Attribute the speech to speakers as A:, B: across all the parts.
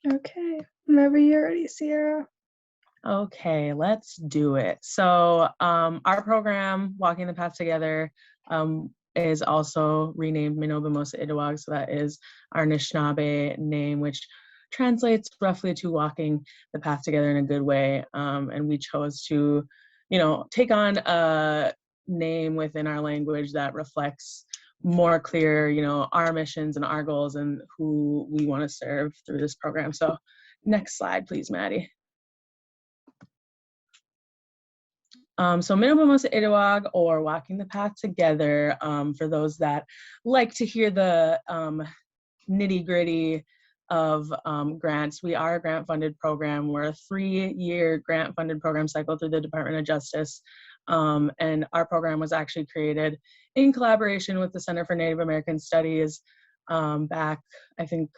A: Okay, whenever you're ready, Sierra.
B: Okay, let's do it. So our program, Walking the Path Together, is also renamed Minoba Itawag. So that is our Anishinaabe name, which translates roughly to walking the path together in a good way. And we chose to, take on a name within our language that reflects more clear, our missions and our goals and who we want to serve through this program. So next slide, please, Maddie. So Minoba Itawag, or Walking the Path Together, for those that like to hear the nitty gritty of grants. We are a grant funded program. We're a 3-year grant funded program cycle through the Department of Justice. And our program was actually created in collaboration with the Center for Native American Studies back, I think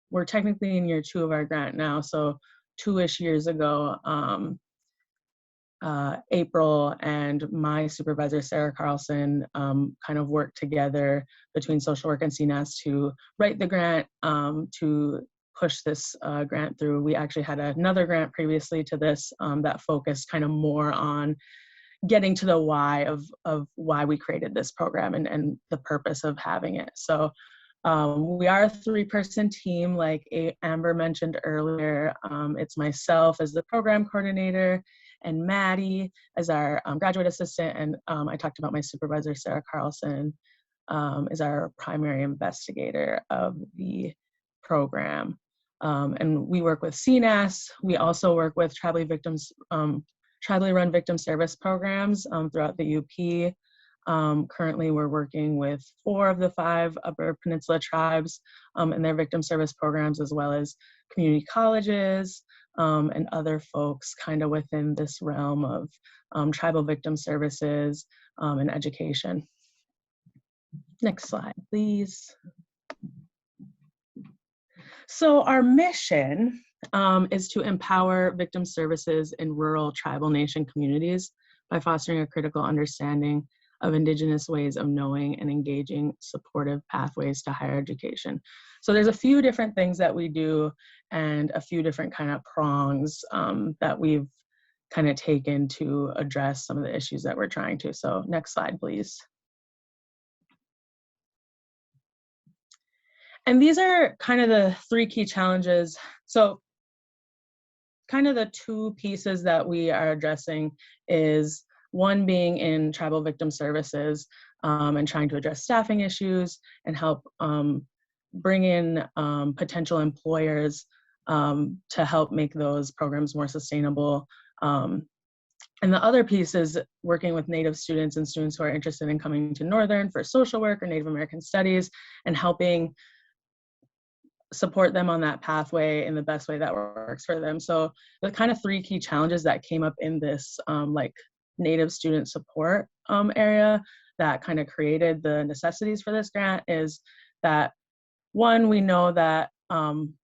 B: we're technically in year 2 of our grant now. So 2-ish years ago. April and my supervisor, Sarah Carlson, kind of worked together between social work and CNAS to write the grant, to push this grant through. We actually had another grant previously to this that focused kind of more on getting to the why of why we created this program and the purpose of having it. So we are a 3-person team, like Amber mentioned earlier. It's myself as the program coordinator, and Maddie as our graduate assistant, and I talked about my supervisor, Sarah Carlson, is our primary investigator of the program. And we work with CNAS. We also work with tribally run victim service programs throughout the UP. Currently, we're working with 4 of the 5 Upper Peninsula tribes and their victim service programs, as well as community colleges and other folks kind of within this realm of tribal victim services and education. Next slide, please. So our mission is to empower victim services in rural tribal nation communities by fostering a critical understanding of Indigenous ways of knowing and engaging supportive pathways to higher education. So there's a few different things that we do and a few different kind of prongs that we've kind of taken to address some of the issues that we're trying to. So next slide, please. And these are kind of the 3 key challenges. So kind of the 2 pieces that we are addressing is one being in tribal victim services and trying to address staffing issues and help bring in potential employers to help make those programs more sustainable. And the other piece is working with Native students and students who are interested in coming to Northern for social work or Native American studies and helping support them on that pathway in the best way that works for them. So the kind of 3 key challenges that came up in this like Native student support area that kind of created the necessities for this grant is that, one, we know that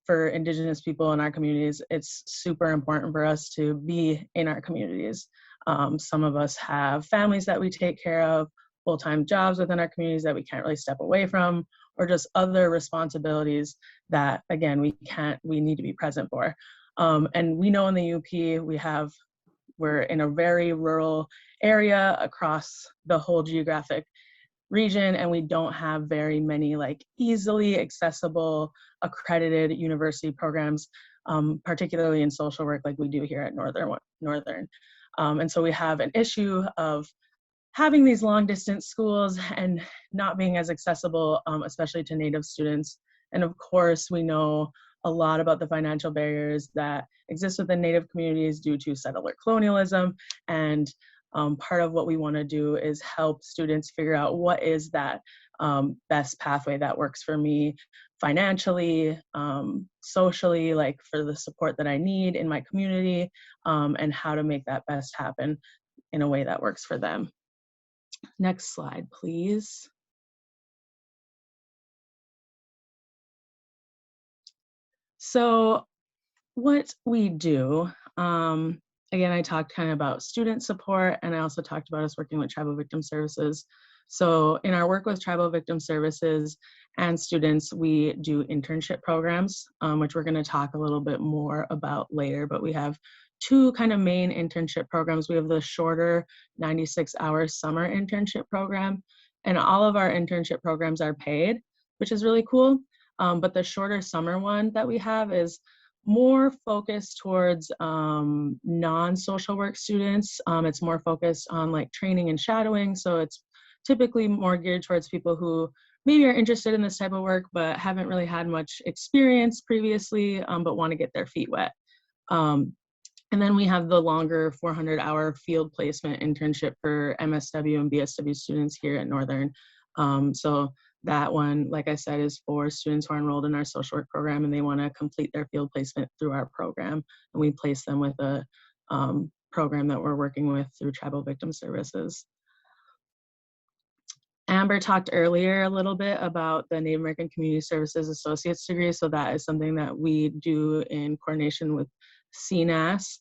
B: for Indigenous people in our communities, it's super important for us to be in our communities. Some of us have families that we take care of, full-time jobs within our communities that we can't really step away from, or just other responsibilities that, again, we need to be present for. And we know in the UP, we're in a very rural area across the whole geographic region, and we don't have very many like easily accessible accredited university programs, particularly in social work like we do here at Northern. And so we have an issue of having these long distance schools and not being as accessible, especially to Native students. And of course, we know a lot about the financial barriers that exist within Native communities due to settler colonialism. And part of what we want to do is help students figure out what is that best pathway that works for me financially, socially, like for the support that I need in my community, and how to make that best happen in a way that works for them. Next slide, please. So what we do, again, I talked kind of about student support, and I also talked about us working with tribal victim services. So in our work with Tribal Victim Services and students, we do internship programs, which we're going to talk a little bit more about later, but we have two kind of main internship programs. We have the shorter 96-hour summer internship program, and all of our internship programs are paid, which is really cool. But the shorter summer one that we have is more focused towards non-social work students. It's more focused on like training and shadowing. So it's typically more geared towards people who maybe are interested in this type of work, but haven't really had much experience previously, but want to get their feet wet. And then we have the longer 400-hour field placement internship for MSW and BSW students here at Northern. So that one, like I said, is for students who are enrolled in our social work program and they want to complete their field placement through our program. And we place them with a program that we're working with through Tribal Victim Services. Amber talked earlier a little bit about the Native American Community Services Associate's degree. So that is something that we do in coordination with CNAS.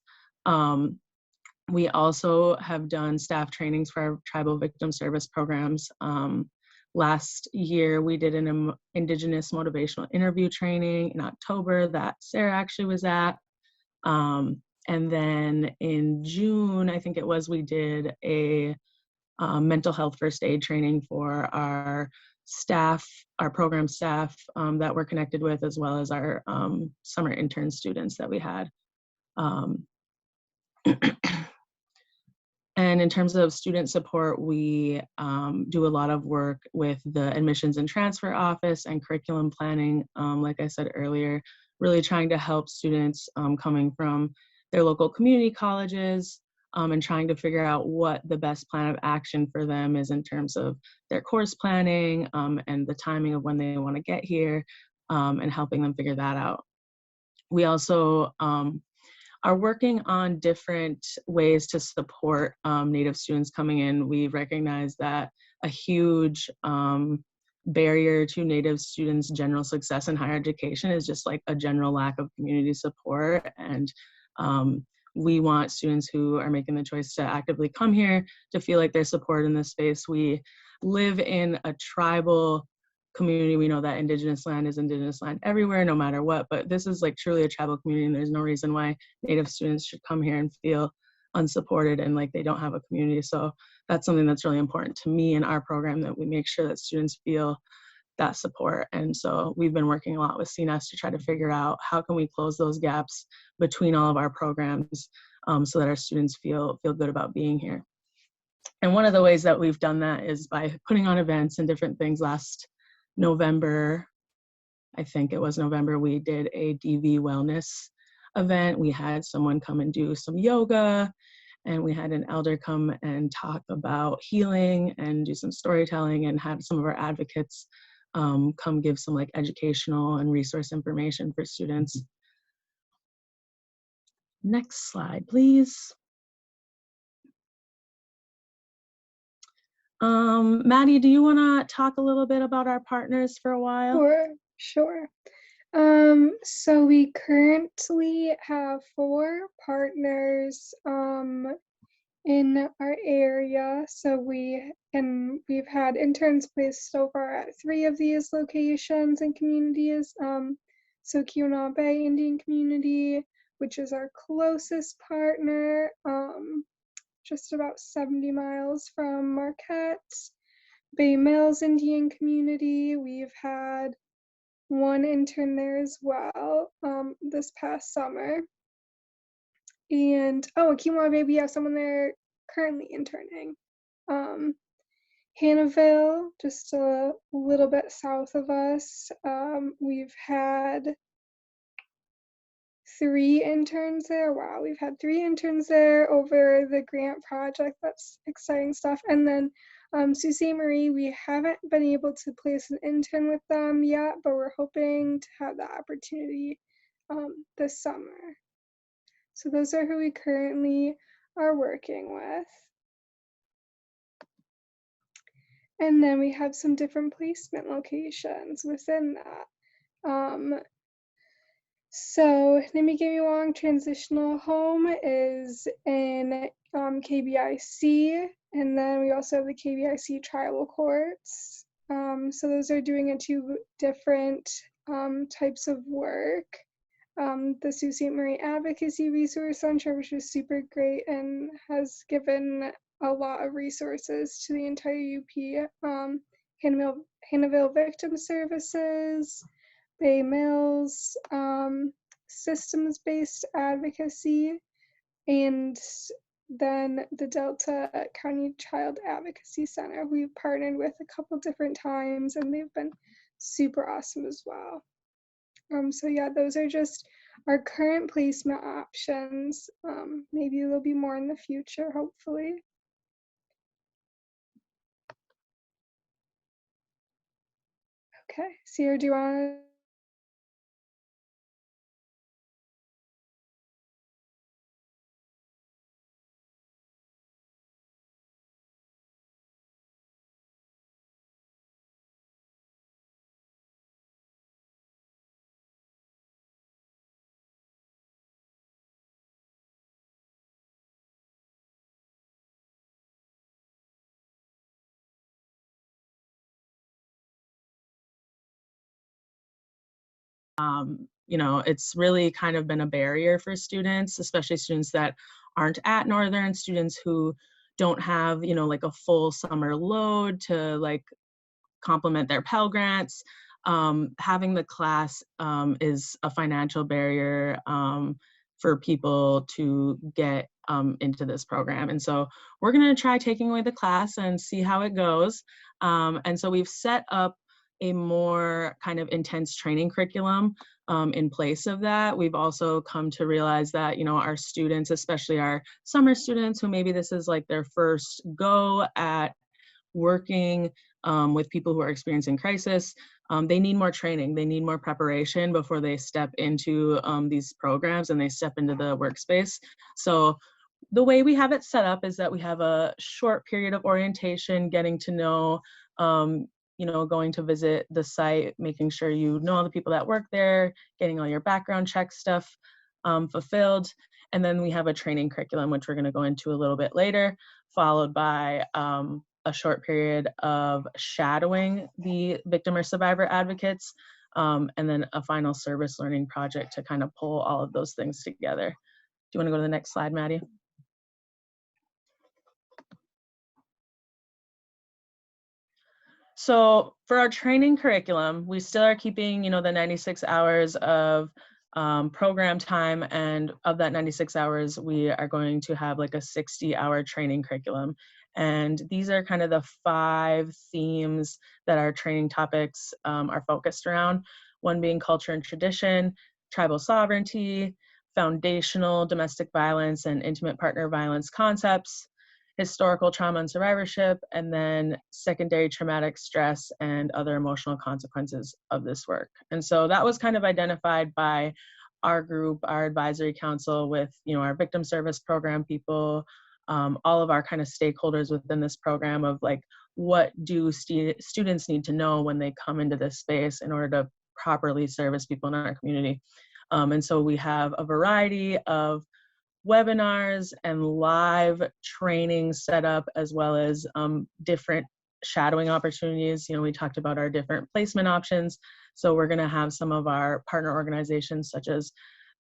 B: We also have done staff trainings for our tribal victim service programs. Last year, we did an Indigenous motivational interview training in October that Sarah actually was at. And then in June, I think it was, we did a mental health first aid training for our staff, our program staff that we're connected with, as well as our summer intern students that we had. And in terms of student support, we do a lot of work with the admissions and transfer office and curriculum planning. Like I said earlier, really trying to help students coming from their local community colleges and trying to figure out what the best plan of action for them is in terms of their course planning and the timing of when they want to get here and helping them figure that out. We also are working on different ways to support Native students coming in. We recognize that a huge barrier to Native students' general success in higher education is just like a general lack of community support. And we want students who are making the choice to actively come here to feel like they're supported in this space. We live in a tribal community. We know that Indigenous land is Indigenous land everywhere, no matter what, but this is like truly a tribal community, and there's no reason why Native students should come here and feel unsupported and like they don't have a community. So that's something that's really important to me in our program, that we make sure that students feel that support. And so we've been working a lot with CNAS to try to figure out how can we close those gaps between all of our programs so that our students feel good about being here. And one of the ways that we've done that is by putting on events and different things. Last November, I think it was November, we did a DV wellness event. We had someone come and do some yoga, and we had an elder come and talk about healing and do some storytelling, and had some of our advocates come give some like educational and resource information for students. Next slide, please. Maddie, do you want to talk a little bit about our partners for a while?
A: Sure. So we currently have 4 partners in our area. So we've had interns placed so far at 3 of these locations and communities. So Keweenaw Bay Indian Community, which is our closest partner, just about 70 miles from Marquette. Bay Mills Indian Community, we've had 1 intern there as well this past summer. And Keweenaw Bay, we have someone there currently interning. Hannahville, just a little bit south of us, we've had 3 interns there. Wow, we've had 3 interns there over the grant project. That's exciting stuff. And then Sault Ste. Marie, we haven't been able to place an intern with them yet, but we're hoping to have that opportunity this summer. So those are who we currently are working with. And then we have some different placement locations within that. So Nimigayawang Transitional Home is in KBIC, and then we also have the KBIC Tribal Courts. So those are doing a two different types of work. The Sault Ste. Marie Advocacy Resource Center, which is super great and has given a lot of resources to the entire UP. Hannahville Victim Services, Bay Mills, systems-based advocacy, and then the Delta County Child Advocacy Center. We've partnered with a couple different times, and they've been super awesome as well. So yeah, those are just our current placement options. Maybe there'll be more in the future, hopefully. Okay, Sierra, do you want to?
B: You know, it's really kind of been a barrier for students, especially students that aren't at Northern, students who don't have, you know, like a full summer load to like complement their Pell Grants. Having the class is a financial barrier for people to get into this program. And so we're going to try taking away the class and see how it goes. And so we've set up a more kind of intense training curriculum in place of that. We've also come to realize that, you know, our students, especially our summer students who maybe this is like their first go at working with people who are experiencing crisis, they need more training, they need more preparation before they step into these programs and they step into the workspace. So the way we have it set up is that we have a short period of orientation, getting to know, you know, going to visit the site, making sure you know all the people that work there, getting all your background check stuff fulfilled. And then we have a training curriculum, which we're going to go into a little bit later, followed by a short period of shadowing the victim or survivor advocates, and then a final service learning project to kind of pull all of those things together. Do you want to go to the next slide, Maddie? So for our training curriculum, we still are keeping, you know, the 96 hours of program time, and of that 96 hours, we are going to have like a 60-hour training curriculum. And these are kind of the 5 themes that our training topics are focused around. One being culture and tradition, tribal sovereignty, foundational domestic violence and intimate partner violence concepts, historical trauma and survivorship, and then secondary traumatic stress and other emotional consequences of this work. And so that was kind of identified by our group, our advisory council with, you know, our victim service program people, all of our kind of stakeholders within this program of like, what do students need to know when they come into this space in order to properly service people in our community. And so we have a variety of webinars and live training set up, as well as different shadowing opportunities. You know, we talked about our different placement options. So we're going to have some of our partner organizations, such as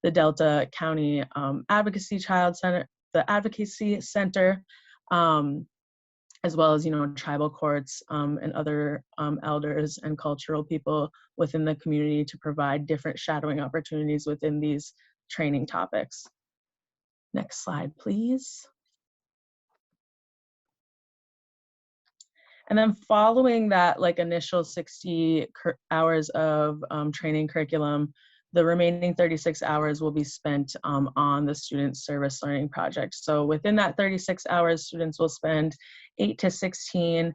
B: the Delta County Advocacy Child Center, the Advocacy Center, as well as, you know, tribal courts and other elders and cultural people within the community to provide different shadowing opportunities within these training topics. Next slide, please. And then following that like initial 60 hours of training curriculum, the remaining 36 hours will be spent on the student service learning project. So within that 36 hours, students will spend 8 to 16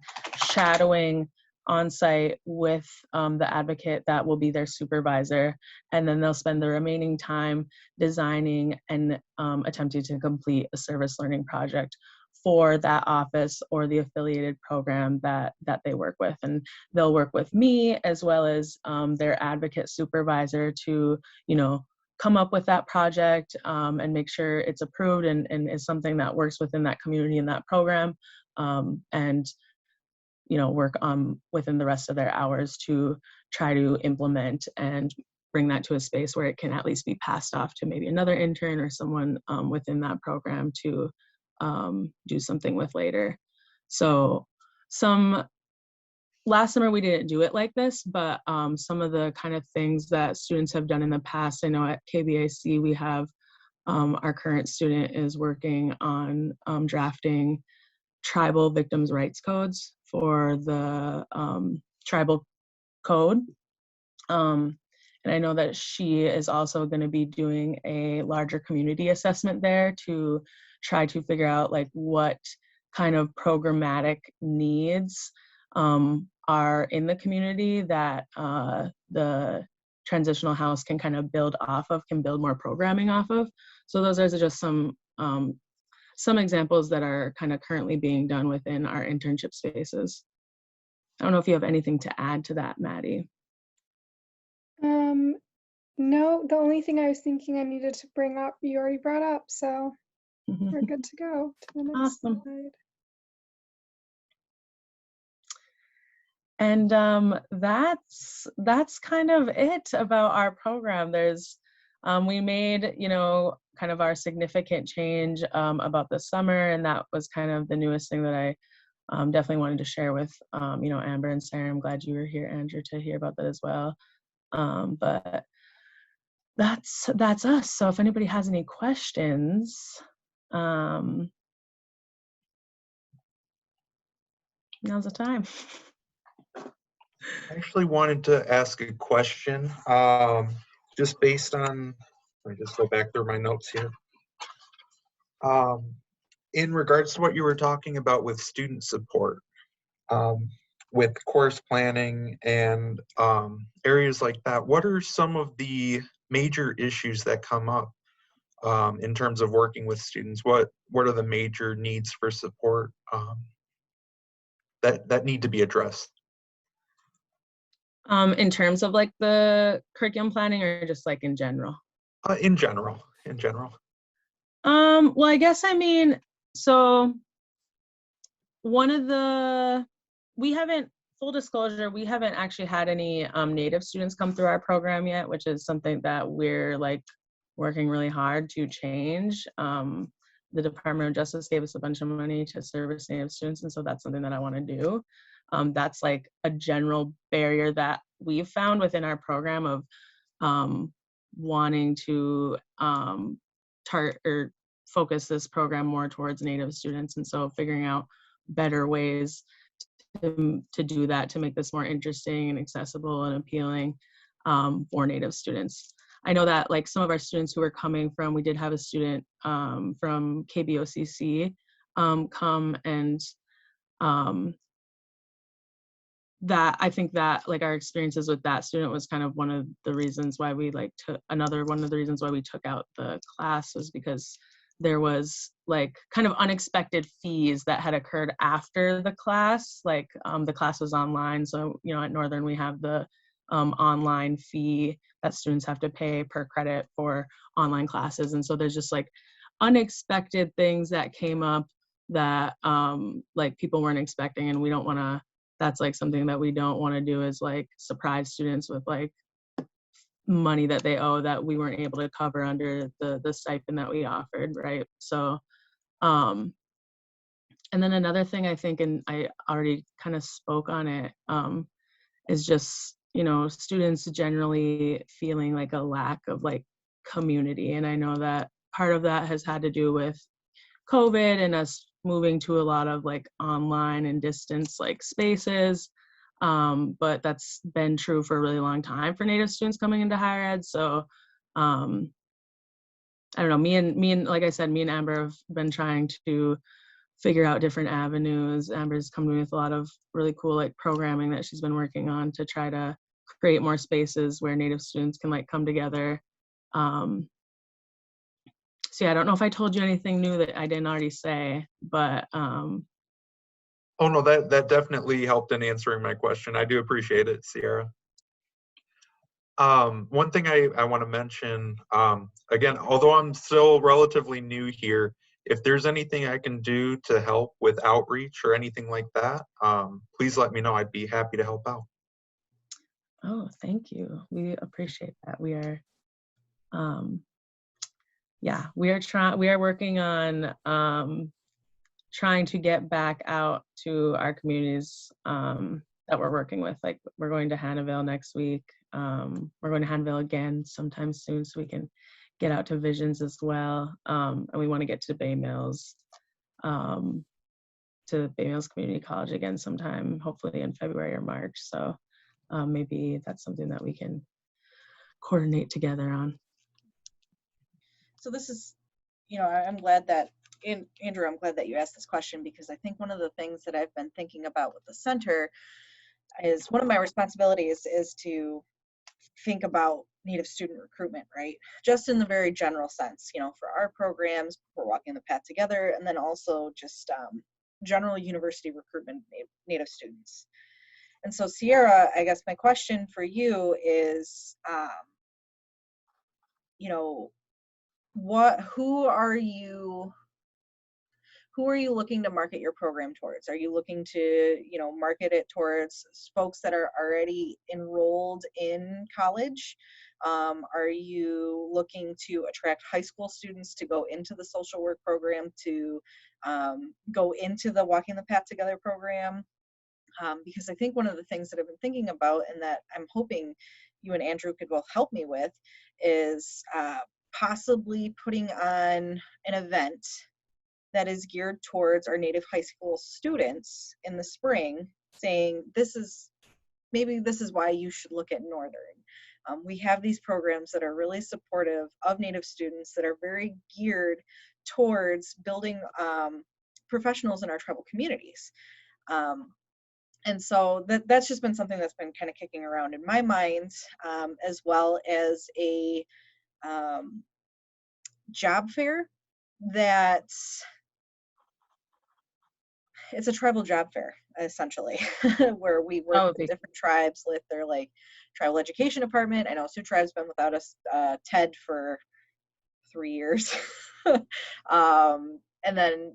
B: shadowing on site with the advocate that will be their supervisor. And then they'll spend the remaining time designing and attempting to complete a service learning project for that office or the affiliated program that they work with. And they'll work with me as well as their advocate supervisor to, you know, come up with that project and make sure it's approved and is something that works within that community and that program, and work within the rest of their hours to try to implement and bring that to a space where it can at least be passed off to maybe another intern or someone within that program to do something with later. So last summer we didn't do it like this, but some of the kind of things that students have done in the past, I know at KBAC we have our current student is working on drafting tribal victims' rights codes for the tribal code. And I know that she is also going to be doing a larger community assessment there to try to figure out like what kind of programmatic needs are in the community that the transitional house can kind of build off of, can build more programming off of. So those are just some examples that are kind of currently being done within our internship spaces. I don't know if you have anything to add to that, Maddie.
A: No, the only thing I was thinking I needed to bring up, you already brought up, so we're good to go to the next
B: Awesome.
A: slide.
B: And that's kind of it about our program. There's we made kind of our significant change about the summer, and that was kind of the newest thing that I definitely wanted to share with Amber and Sarah. I'm glad you were here, Andrew, to hear about that as well. But that's us. So if anybody has any questions, now's the time.
C: I actually wanted to ask a question, just based on, let me just go back through my notes here. In regards to what you were talking about with student support, with course planning and areas like that, what are some of the major issues that come up in terms of working with students? What are the major needs for support that need to be addressed?
B: In terms of like the curriculum planning, or just like in general?
C: In general.
B: Well, I guess, I mean, so full disclosure, we haven't actually had any Native students come through our program yet, which is something that we're like working really hard to change. The Department of Justice gave us a bunch of money to service Native students, and so that's something that I want to do. That's like a general barrier that we've found within our program of wanting to focus this program more towards Native students, and so figuring out better ways to do that, to make this more interesting and accessible and appealing for Native students. I know that like some of our students who were coming from, we did have a student from KBOCC come, and that I think that like our experiences with that student was kind of one of the reasons why we one of the reasons why we took out the class, was because there was like kind of unexpected fees that had occurred after the class. Like the class was online, so at Northern we have the online fee that students have to pay per credit for online classes, and so there's just like unexpected things that came up that like people weren't expecting, and we don't want to, that's like something that we don't want to do, is like surprise students with like money that they owe that we weren't able to cover under the stipend that we offered, right? So and then another thing I think, and I already kind of spoke on it, is just students generally feeling like a lack of like community. And I know that part of that has had to do with COVID and us moving to a lot of like online and distance like spaces, but that's been true for a really long time for Native students coming into higher ed. So I don't know, me and like I said, me and Amber have been trying to figure out different avenues. Amber's come to me with a lot of really cool like programming that she's been working on to try to create more spaces where Native students can like come together. So yeah, I don't know if I told you anything new that I didn't already say, but
C: oh no, that definitely helped in answering my question. I do appreciate it, Sierra. One thing I want to mention, again, although I'm still relatively new here, if there's anything I can do to help with outreach or anything like that, please let me know. I'd be happy to help out.
B: Oh, thank you. We appreciate that. We are, yeah, we are working on trying to get back out to our communities that we're working with. Like we're going to Hannahville next week. We're going to Hannahville again sometime soon so we can get out to Visions as well. And we want to get to Bay Mills, to Bay Mills Community College again sometime, hopefully in February or March. So maybe that's something that we can coordinate together on.
D: So this is, I'm glad that, Andrew, I'm glad that you asked this question, because I think one of the things that I've been thinking about with the center is one of my responsibilities is to think about Native student recruitment, right? Just in the very general sense, for our programs, we're walking the path together, and then also just general university recruitment of Native students. And so Sierra, I guess my question for you is, who are you looking to market your program towards? Are you looking to, market it towards folks that are already enrolled in college? Are you looking to attract high school students to go into the social work program, to go into the Walking the Path Together program? Because I think one of the things that I've been thinking about, and that I'm hoping you and Andrew could both help me with, is possibly putting on an event that is geared towards our Native high school students in the spring, saying maybe this is why you should look at Northern. We have these programs that are really supportive of Native students, that are very geared towards building professionals in our tribal communities. And so that's just been something that's been kind of kicking around in my mind, as well as a job fair that's, it's a tribal job fair, essentially, where we work with different tribes with their tribal education department. I know Sioux Tribe's been without a TED for 3 years. And then,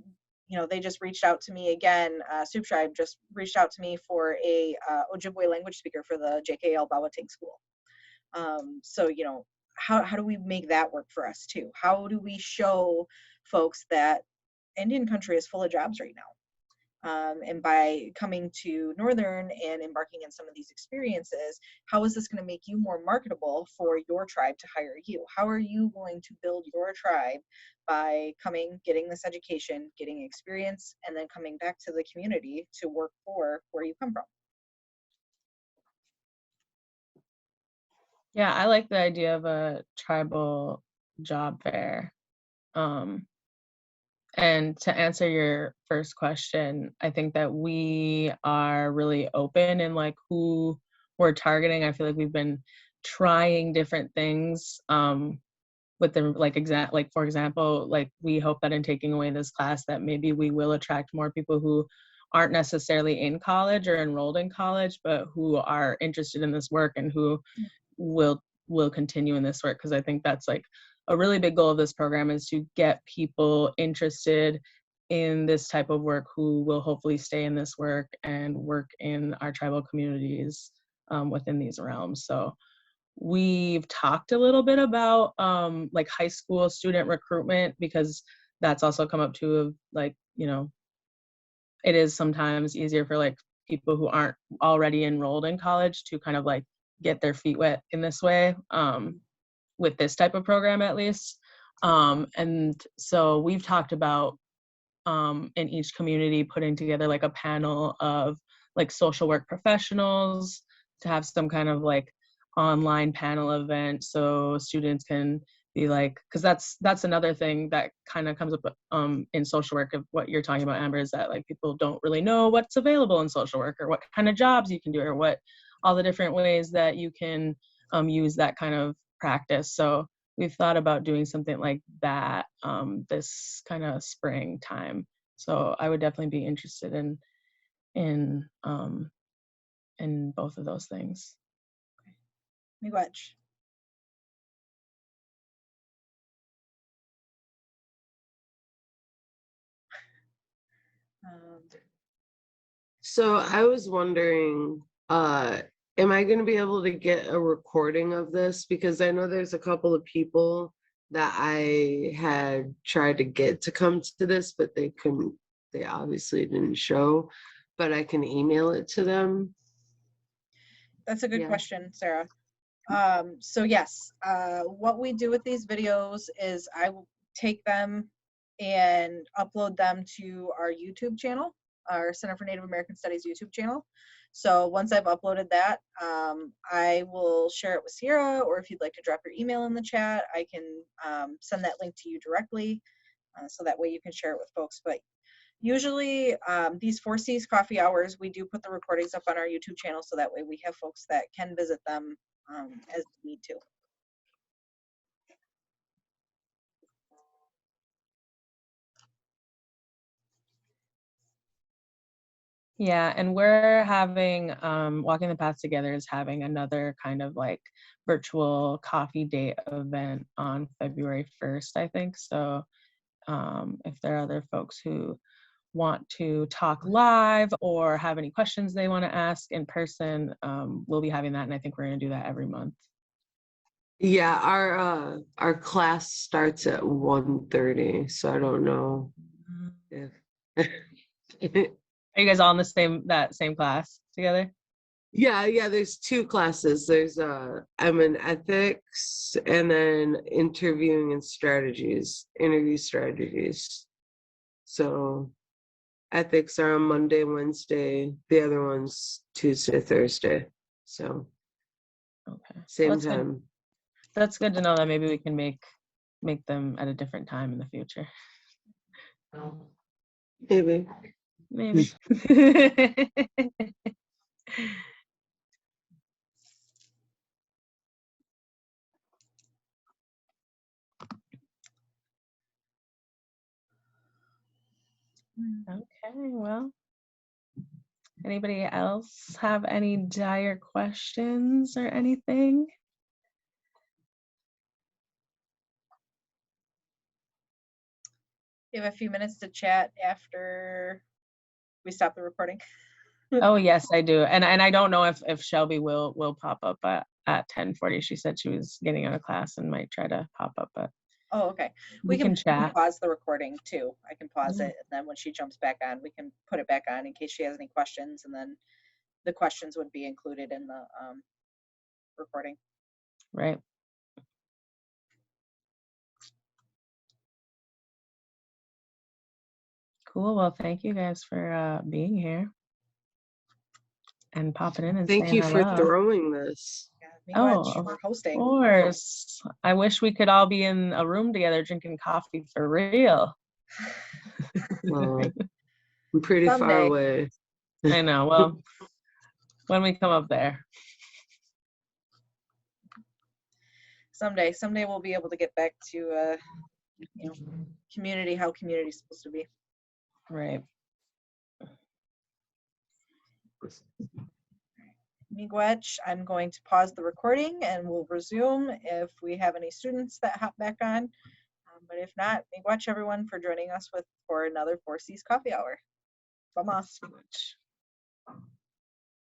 D: they just reached out to me again. Sioux Tribe just reached out to me for a Ojibwe language speaker for the JKL Bawatink School. So, how do we make that work for us too? How do we show folks that Indian country is full of jobs right now? And by coming to Northern and embarking in some of these experiences, how is this going to make you more marketable for your tribe to hire you? How are you going to build your tribe by coming, getting this education, getting experience, and then coming back to the community to work for where you come from?
B: Yeah, I like the idea of a tribal job fair. And to answer your first question, I think that we are really open in who we're targeting. I feel like we've been trying different things with the for example, we hope that in taking away this class that maybe we will attract more people who aren't necessarily in college or enrolled in college, but who are interested in this work and who will continue in this work, because I think that's a really big goal of this program, is to get people interested in this type of work who will hopefully stay in this work and work in our tribal communities within these realms. So we've talked a little bit about high school student recruitment, because that's also come up too, of it is sometimes easier for people who aren't already enrolled in college to kind of get their feet wet in this way, with this type of program at least. And so we've talked about in each community putting together a panel of social work professionals to have some kind of online panel event, so students can be because that's another thing that kind of comes up in social work, of what you're talking about, Amber, is that people don't really know what's available in social work, or what kind of jobs you can do, or what all the different ways that you can use that kind of practice. So we've thought about doing something like that this kind of spring time. So I would definitely be interested in both of those things.
D: Miigwech.
E: So I was wondering, am I going to be able to get a recording of this? Because I know there's a couple of people that I had tried to get to come to this, but they couldn't, they obviously didn't show, but I can email it to them.
D: That's a good
E: Yeah.
D: question, Sarah. So yes, what we do with these videos is I will take them and upload them to our YouTube channel, our Center for Native American Studies YouTube channel. So once I've uploaded that, I will share it with Sierra, or if you'd like to drop your email in the chat, I can send that link to you directly, so that way you can share it with folks. But usually these 4C's coffee hours, we do put the recordings up on our YouTube channel, so that way we have folks that can visit them as they need to.
B: Yeah, and we're having Walking the Path Together is having another kind of like virtual coffee date event on February 1st, I think. So if there are other folks who want to talk live or have any questions they want to ask in person, we'll be having that, and I think we're going to do that every month.
E: Yeah, our class starts at 1:30, so I don't know if
B: Are you guys all in the same class together?
E: Yeah, there's two classes. There's I'm in ethics and then interviewing and strategies, interview strategies. So ethics are on Monday, Wednesday, the other one's Tuesday, Thursday. So
B: Okay.
E: same
B: Well, that's good.
E: time.
B: That's good to know that maybe we can make them at a different time in the future.
E: Maybe.
B: Maybe. Okay, well, anybody else have any dire questions or anything?
D: You have a few minutes to chat after we stop the recording.
B: Oh yes, I do. And I don't know if Shelby will pop up at 10:40. She said she was getting out of class and might try to pop up, but
D: Oh, okay.
B: we can chat.
D: Pause the recording too. I can pause
B: Yeah.
D: it, and then when she jumps back on, we can put it back on in case she has any questions, and then the questions would be included in the recording.
B: Right. Cool. Well, thank you guys for being here and popping in and
E: Thank
B: saying
E: you for
B: hello.
E: throwing this.
D: Yeah,
B: Oh, of
D: for hosting.
B: course. I wish we could all be in a room together drinking coffee for real.
E: Well, I'm pretty far
D: Someday.
E: away.
B: I know. Well, when we come up there.
D: Someday we'll be able to get back to community, how community's supposed to be.
B: Right.
D: Miigwech, I'm going to pause the recording and we'll resume if we have any students that hop back on. But if not, miigwech everyone for joining us for another 4C's coffee hour. Vamos.